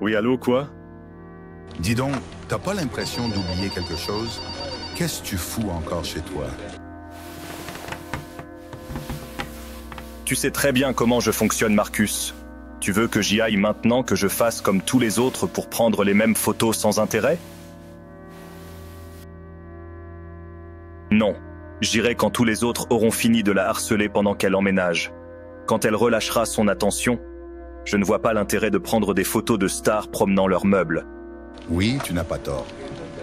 Oui, allô, quoi? Dis donc, t'as pas l'impression d'oublier quelque chose? Qu'est-ce que tu fous encore chez toi? Tu sais très bien comment je fonctionne, Marcus. Tu veux que j'y aille maintenant, que je fasse comme tous les autres pour prendre les mêmes photos sans intérêt? Non. J'irai quand tous les autres auront fini de la harceler pendant qu'elle emménage. Quand elle relâchera son attention, je ne vois pas l'intérêt de prendre des photos de stars promenant leurs meubles. Oui, tu n'as pas tort.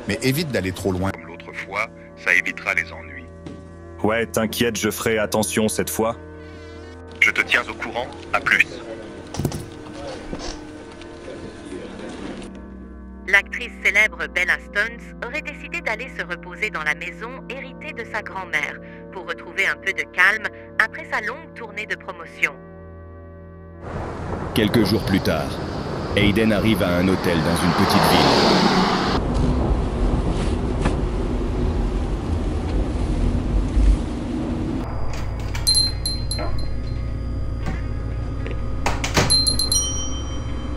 Mais évite d'aller trop loin. Comme l'autre fois, ça évitera les ennuis. Ouais, t'inquiète, je ferai attention cette fois. Je te tiens au courant, à plus. L'actrice célèbre Bella Stones aurait décidé d'aller se reposer dans la maison héritée de sa grand-mère pour retrouver un peu de calme après sa longue tournée de promotion. Quelques jours plus tard, Aiden arrive à un hôtel dans une petite ville.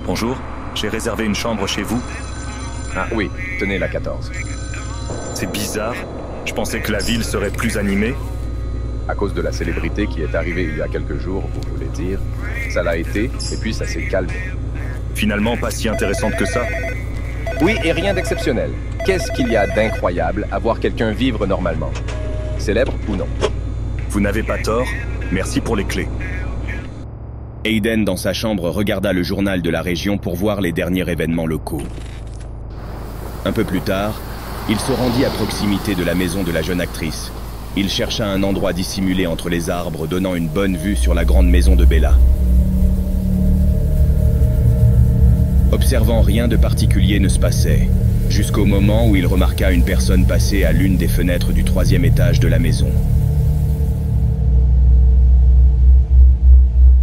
Bonjour, j'ai réservé une chambre chez vous. Ah oui, tenez la 14. C'est bizarre. Je pensais que la ville serait plus animée. À cause de la célébrité qui est arrivée il y a quelques jours, vous voulez dire. Ça l'a été, et puis ça s'est calmé. Finalement, pas si intéressante que ça. Oui, et rien d'exceptionnel. Qu'est-ce qu'il y a d'incroyable à voir quelqu'un vivre normalement? Célèbre ou non? Vous n'avez pas tort. Merci pour les clés. Aiden, dans sa chambre, regarda le journal de la région pour voir les derniers événements locaux. Un peu plus tard, il se rendit à proximité de la maison de la jeune actrice. Il chercha un endroit dissimulé entre les arbres, donnant une bonne vue sur la grande maison de Bella. Observant, rien de particulier ne se passait, jusqu'au moment où il remarqua une personne passer à l'une des fenêtres du 3e étage de la maison.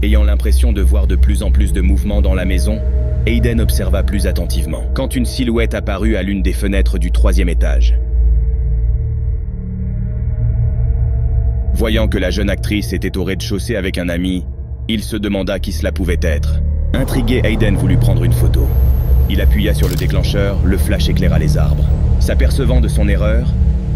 Ayant l'impression de voir de plus en plus de mouvements dans la maison, Aiden observa plus attentivement, quand une silhouette apparut à l'une des fenêtres du 3e étage. Voyant que la jeune actrice était au rez-de-chaussée avec un ami, il se demanda qui cela pouvait être. Intrigué, Aiden voulut prendre une photo. Il appuya sur le déclencheur, le flash éclaira les arbres. S'apercevant de son erreur,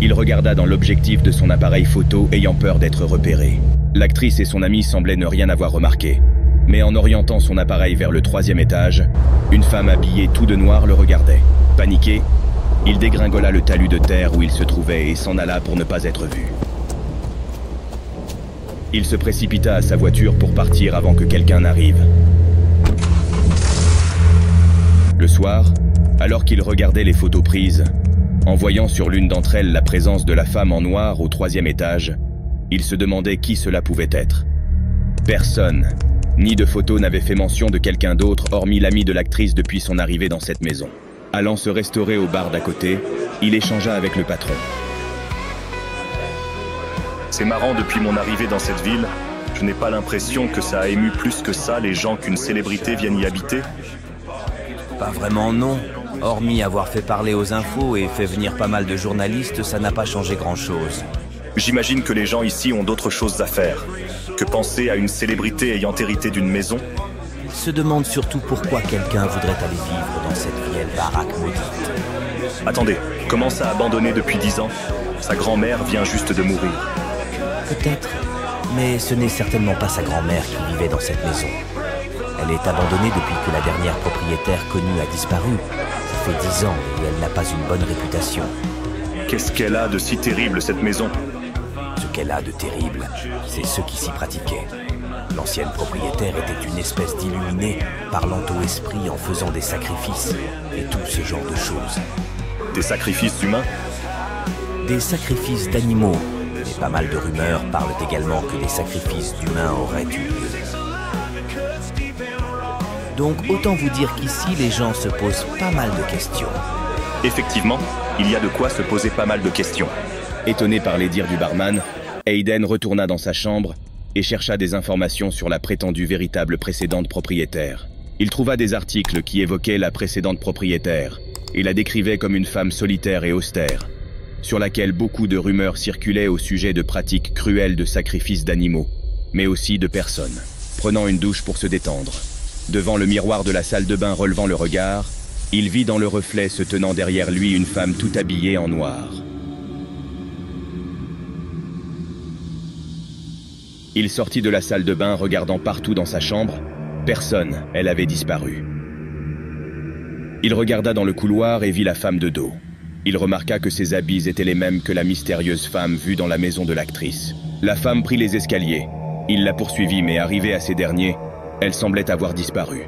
il regarda dans l'objectif de son appareil photo, ayant peur d'être repéré. L'actrice et son ami semblaient ne rien avoir remarqué. Mais en orientant son appareil vers le 3e étage, une femme habillée tout de noir le regardait. Paniqué, il dégringola le talus de terre où il se trouvait et s'en alla pour ne pas être vu. Il se précipita à sa voiture pour partir avant que quelqu'un n'arrive. Le soir, alors qu'il regardait les photos prises, en voyant sur l'une d'entre elles la présence de la femme en noir au 3e étage, il se demandait qui cela pouvait être. Personne, ni de photo n'avait fait mention de quelqu'un d'autre hormis l'ami de l'actrice depuis son arrivée dans cette maison. Allant se restaurer au bar d'à côté, il échangea avec le patron. C'est marrant, depuis mon arrivée dans cette ville, je n'ai pas l'impression que ça a ému plus que ça les gens qu'une célébrité vienne y habiter. Pas vraiment, non. Hormis avoir fait parler aux infos et fait venir pas mal de journalistes, ça n'a pas changé grand-chose. J'imagine que les gens ici ont d'autres choses à faire que penser à une célébrité ayant hérité d'une maison. Ils se demandent surtout pourquoi quelqu'un voudrait aller vivre dans cette vieille baraque maudite. Attendez, comment ça a abandonné depuis 10 ans? Sa grand-mère vient juste de mourir. Peut-être, mais ce n'est certainement pas sa grand-mère qui vivait dans cette maison. Elle est abandonnée depuis que la dernière propriétaire connue a disparu. Ça fait 10 ans et elle n'a pas une bonne réputation. Qu'est-ce qu'elle a de si terrible, cette maison? Ce qu'elle a de terrible, c'est ce qui s'y pratiquait. L'ancienne propriétaire était une espèce d'illuminé, parlant au esprit en faisant des sacrifices et tout ce genre de choses. Des sacrifices humains? Des sacrifices d'animaux, mais pas mal de rumeurs parlent également que des sacrifices d'humains auraient eu lieu. Donc autant vous dire qu'ici, les gens se posent pas mal de questions. Effectivement, il y a de quoi se poser pas mal de questions. Étonné par les dires du barman, Aiden retourna dans sa chambre et chercha des informations sur la prétendue véritable précédente propriétaire. Il trouva des articles qui évoquaient la précédente propriétaire et la décrivaient comme une femme solitaire et austère, sur laquelle beaucoup de rumeurs circulaient au sujet de pratiques cruelles de sacrifices d'animaux, mais aussi de personnes, prenant une douche pour se détendre. Devant le miroir de la salle de bain relevant le regard, il vit dans le reflet se tenant derrière lui une femme tout habillée en noir. Il sortit de la salle de bain regardant partout dans sa chambre. Personne, elle avait disparu. Il regarda dans le couloir et vit la femme de dos. Il remarqua que ses habits étaient les mêmes que la mystérieuse femme vue dans la maison de l'actrice. La femme prit les escaliers. Il la poursuivit, mais arrivée à ces derniers, elle semblait avoir disparu.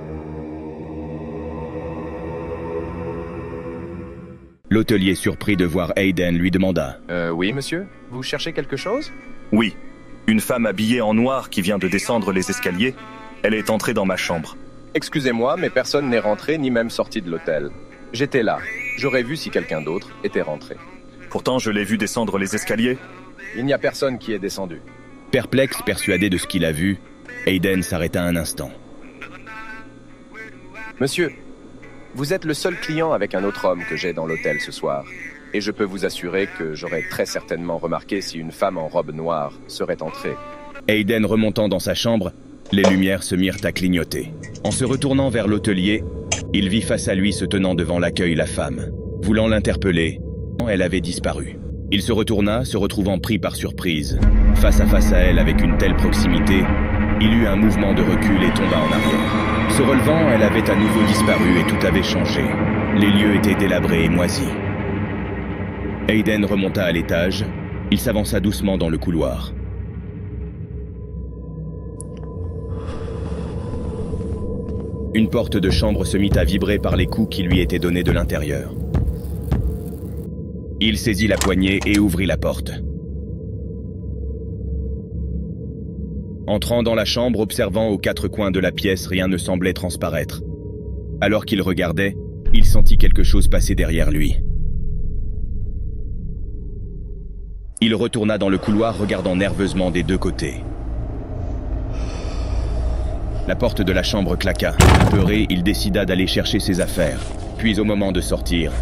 L'hôtelier, surpris de voir Hayden, lui demanda « Oui, monsieur? Vous cherchez quelque chose ?» Oui. Une femme habillée en noir qui vient de descendre les escaliers. Elle est entrée dans ma chambre. Excusez-moi, mais personne n'est rentré ni même sorti de l'hôtel. J'étais là. J'aurais vu si quelqu'un d'autre était rentré. Pourtant, je l'ai vue descendre les escaliers. Il n'y a personne qui est descendu. Perplexe, persuadé de ce qu'il a vu, Hayden s'arrêta un instant. Monsieur, vous êtes le seul client avec un autre homme que j'ai dans l'hôtel ce soir. Et je peux vous assurer que j'aurais très certainement remarqué si une femme en robe noire serait entrée. Hayden remontant dans sa chambre, les lumières se mirent à clignoter. En se retournant vers l'hôtelier, il vit face à lui se tenant devant l'accueil la femme. Voulant l'interpeller, elle avait disparu. Il se retourna, se retrouvant pris par surprise. Face à elle avec une telle proximité, il eut un mouvement de recul et tomba en arrière. Se relevant, elle avait à nouveau disparu et tout avait changé. Les lieux étaient délabrés et moisis. Hayden remonta à l'étage. Il s'avança doucement dans le couloir. Une porte de chambre se mit à vibrer par les coups qui lui étaient donnés de l'intérieur. Il saisit la poignée et ouvrit la porte. Entrant dans la chambre, observant aux quatre coins de la pièce, rien ne semblait transparaître. Alors qu'il regardait, il sentit quelque chose passer derrière lui. Il retourna dans le couloir, regardant nerveusement des deux côtés. La porte de la chambre claqua. Apeuré, il décida d'aller chercher ses affaires. Puis au moment de sortir,